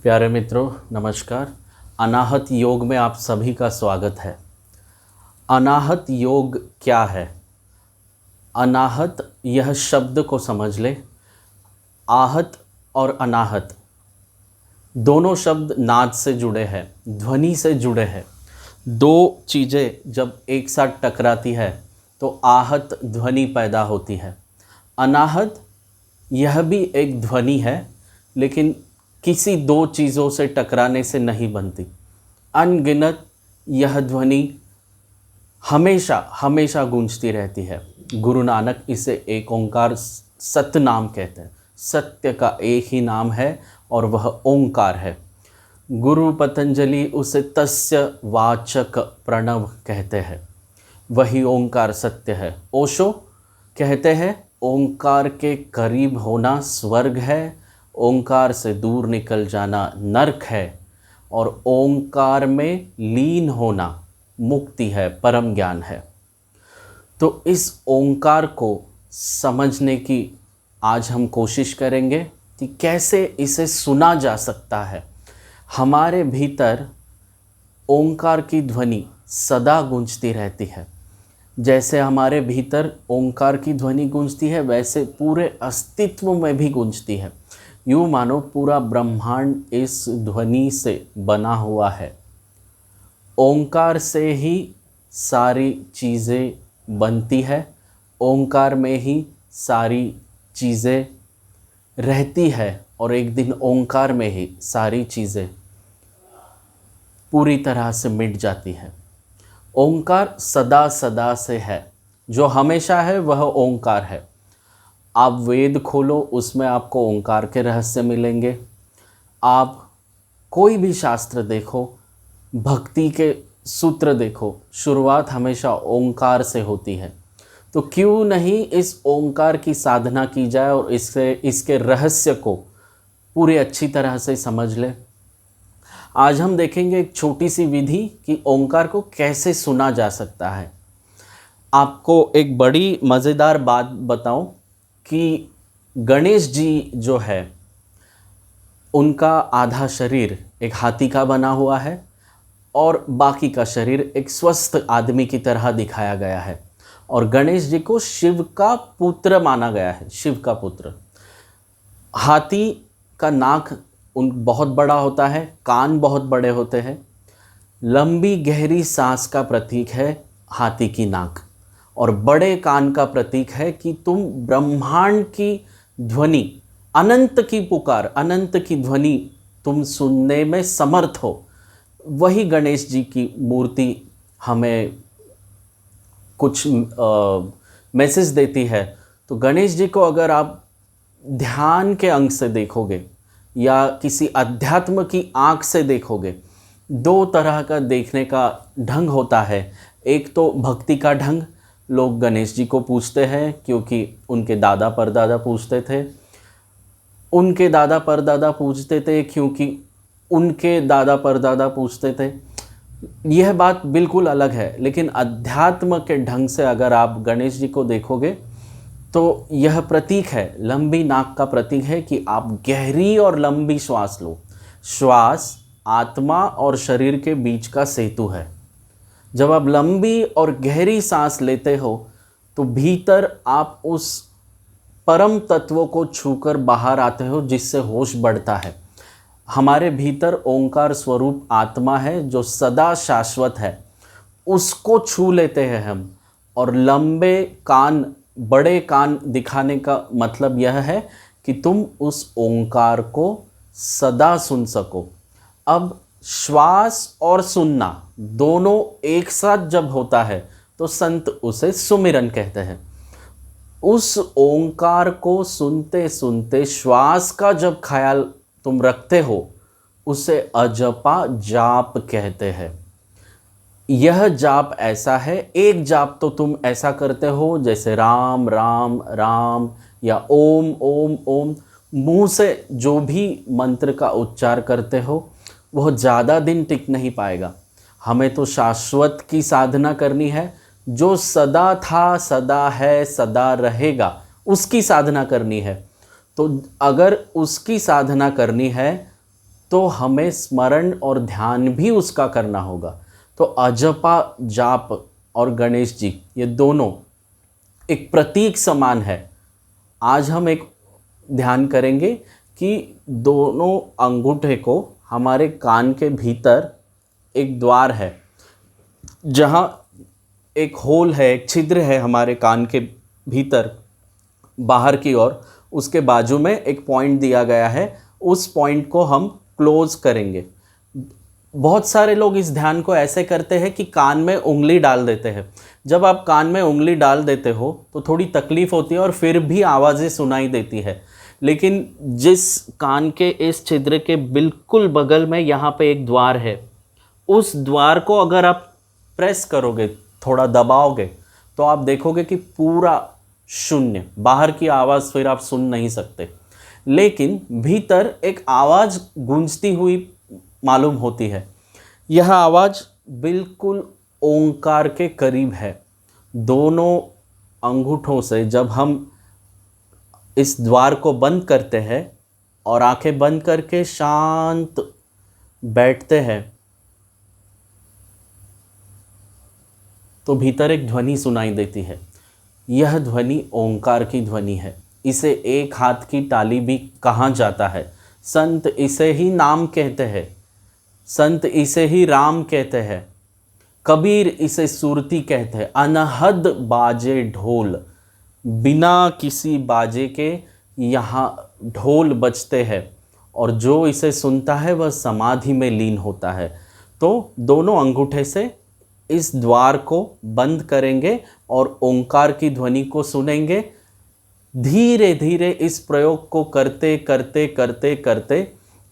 प्यारे मित्रों, नमस्कार। अनाहत योग में आप सभी का स्वागत है। अनाहत योग क्या है? अनाहत, यह शब्द को समझ ले। आहत और अनाहत दोनों शब्द नाद से जुड़े हैं, ध्वनि से जुड़े हैं। दो चीज़ें जब एक साथ टकराती है तो आहत ध्वनि पैदा होती है। अनाहत यह भी एक ध्वनि है, लेकिन किसी दो चीज़ों से टकराने से नहीं बनती। अनगिनत यह ध्वनि हमेशा हमेशा गूंजती रहती है। गुरु नानक इसे एक ओंकार सतनाम कहते हैं। सत्य का एक ही नाम है और वह ओंकार है। गुरु पतंजलि उसे तस्य वाचक प्रणव कहते हैं। वही ओंकार सत्य है। ओशो कहते हैं ओंकार के करीब होना स्वर्ग है, ओंकार से दूर निकल जाना नरक है, और ओंकार में लीन होना मुक्ति है, परम ज्ञान है। तो इस ओंकार को समझने की आज हम कोशिश करेंगे कि कैसे इसे सुना जा सकता है। हमारे भीतर ओंकार की ध्वनि सदा गूंजती रहती है। जैसे हमारे भीतर ओंकार की ध्वनि गूंजती है, वैसे पूरे अस्तित्व में भी गूंजती है। यूँ मानो पूरा ब्रह्मांड इस ध्वनि से बना हुआ है। ओंकार से ही सारी चीज़ें बनती है, ओंकार में ही सारी चीज़ें रहती है, और एक दिन ओंकार में ही सारी चीज़ें पूरी तरह से मिट जाती है। ओंकार सदा सदा से है, जो हमेशा है वह ओंकार है। आप वेद खोलो, उसमें आपको ओंकार के रहस्य मिलेंगे। आप कोई भी शास्त्र देखो, भक्ति के सूत्र देखो, शुरुआत हमेशा ओंकार से होती है। तो क्यों नहीं इस ओंकार की साधना की जाए और इसके रहस्य को पूरी अच्छी तरह से समझ ले। आज हम देखेंगे एक छोटी सी विधि कि ओंकार को कैसे सुना जा सकता है। आपको एक बड़ी मज़ेदार बात बताऊं कि गणेश जी जो है, उनका आधा शरीर एक हाथी का बना हुआ है और बाकी का शरीर एक स्वस्थ आदमी की तरह दिखाया गया है। और गणेश जी को शिव का पुत्र माना गया है, शिव का पुत्र। हाथी का नाक बहुत बड़ा होता है, कान बहुत बड़े होते हैं। लंबी गहरी सांस का प्रतीक है हाथी की नाक, और बड़े कान का प्रतीक है कि तुम ब्रह्मांड की ध्वनि, अनंत की पुकार, अनंत की ध्वनि तुम सुनने में समर्थ हो। वही गणेश जी की मूर्ति हमें कुछ मैसेज देती है। तो गणेश जी को अगर आप ध्यान के अंग से देखोगे या किसी अध्यात्म की आँख से देखोगे, दो तरह का देखने का ढंग होता है। एक तो भक्ति का ढंग, लोग गणेश जी को पूजते हैं क्योंकि उनके दादा परदादा पूजते थे, उनके दादा परदादा पूजते थे क्योंकि उनके दादा परदादा पूजते थे। यह बात बिल्कुल अलग है। लेकिन अध्यात्म के ढंग से अगर आप गणेश जी को देखोगे तो यह प्रतीक है, लंबी नाक का प्रतीक है कि आप गहरी और लंबी श्वास लो। श्वास आत्मा और शरीर के बीच का सेतु है। जब आप लंबी और गहरी सांस लेते हो तो भीतर आप उस परम तत्व को छूकर बाहर आते हो, जिससे होश बढ़ता है। हमारे भीतर ओंकार स्वरूप आत्मा है जो सदा शाश्वत है, उसको छू लेते हैं हम। और लंबे कान, बड़े कान दिखाने का मतलब यह है कि तुम उस ओंकार को सदा सुन सको। अब श्वास और सुनना दोनों एक साथ जब होता है तो संत उसे सुमिरन कहते हैं। उस ओंकार को सुनते सुनते श्वास का जब ख्याल तुम रखते हो, उसे अजपा जाप कहते हैं। यह जाप ऐसा है, एक जाप तो तुम ऐसा करते हो जैसे राम राम राम या ओम ओम ओम। मुंह से जो भी मंत्र का उच्चार करते हो वह ज़्यादा दिन टिक नहीं पाएगा। हमें तो शाश्वत की साधना करनी है, जो सदा था, सदा है, सदा रहेगा, उसकी साधना करनी है। तो अगर उसकी साधना करनी है तो हमें स्मरण और ध्यान भी उसका करना होगा। तो अजपा जाप और गणेश जी ये दोनों एक प्रतीक समान है। आज हम एक ध्यान करेंगे कि दोनों अंगूठे को हमारे कान के भीतर एक द्वार है, जहाँ एक होल है, एक छिद्र है हमारे कान के भीतर बाहर की ओर। उसके बाजू में एक पॉइंट दिया गया है, उस पॉइंट को हम क्लोज करेंगे। बहुत सारे लोग इस ध्यान को ऐसे करते हैं कि कान में उंगली डाल देते हैं। जब आप कान में उंगली डाल देते हो तो थोड़ी तकलीफ होती है और फिर भी आवाज़ें सुनाई देती है। लेकिन जिस कान के इस छिद्र के बिल्कुल बगल में यहाँ पे एक द्वार है, उस द्वार को अगर आप प्रेस करोगे, थोड़ा दबाओगे, तो आप देखोगे कि पूरा शून्य, बाहर की आवाज़ फिर आप सुन नहीं सकते, लेकिन भीतर एक आवाज़ गूंजती हुई मालूम होती है। यह आवाज़ बिल्कुल ओंकार के करीब है। दोनों अंगूठों से जब हम इस द्वार को बंद करते हैं और आंखें बंद करके शांत बैठते हैं, तो भीतर एक ध्वनि सुनाई देती है। यह ध्वनि ओंकार की ध्वनि है। इसे एक हाथ की ताली भी कहा जाता है। संत इसे ही नाम कहते हैं, संत इसे ही राम कहते हैं, कबीर इसे सुरती कहते हैं। अनहद बाजे ढोल, बिना किसी बाजे के यहाँ ढोल बजते हैं, और जो इसे सुनता है वह समाधि में लीन होता है। तो दोनों अंगूठे से इस द्वार को बंद करेंगे और ओंकार की ध्वनि को सुनेंगे। धीरे धीरे इस प्रयोग को करते करते करते करते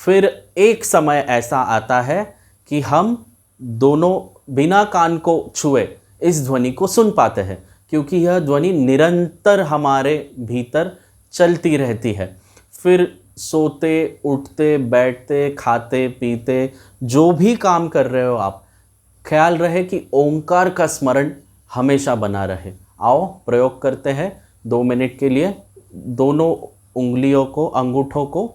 फिर एक समय ऐसा आता है कि हम दोनों बिना कान को छुए इस ध्वनि को सुन पाते हैं, क्योंकि यह ध्वनि निरंतर हमारे भीतर चलती रहती है। फिर सोते उठते बैठते खाते पीते जो भी काम कर रहे हो आप, ख्याल रहे कि ओंकार का स्मरण हमेशा बना रहे। आओ प्रयोग करते हैं 2 मिनट के लिए। दोनों उंगलियों को, अंगूठों को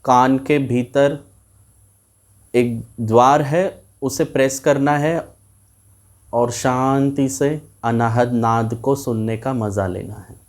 कान के भीतर एक द्वार है उसे प्रेस करना है और शांति से अनाहद नाद को सुनने का मज़ा लेना है।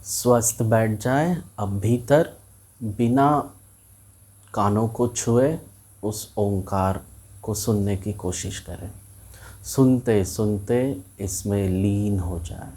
स्वस्थ बैठ जाए। अब भीतर बिना कानों को छुए उस ओंकार को सुनने की कोशिश करें। सुनते सुनते इसमें लीन हो जाए।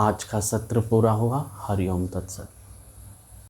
आज का सत्र पूरा हुआ। हरिओम तत्सत।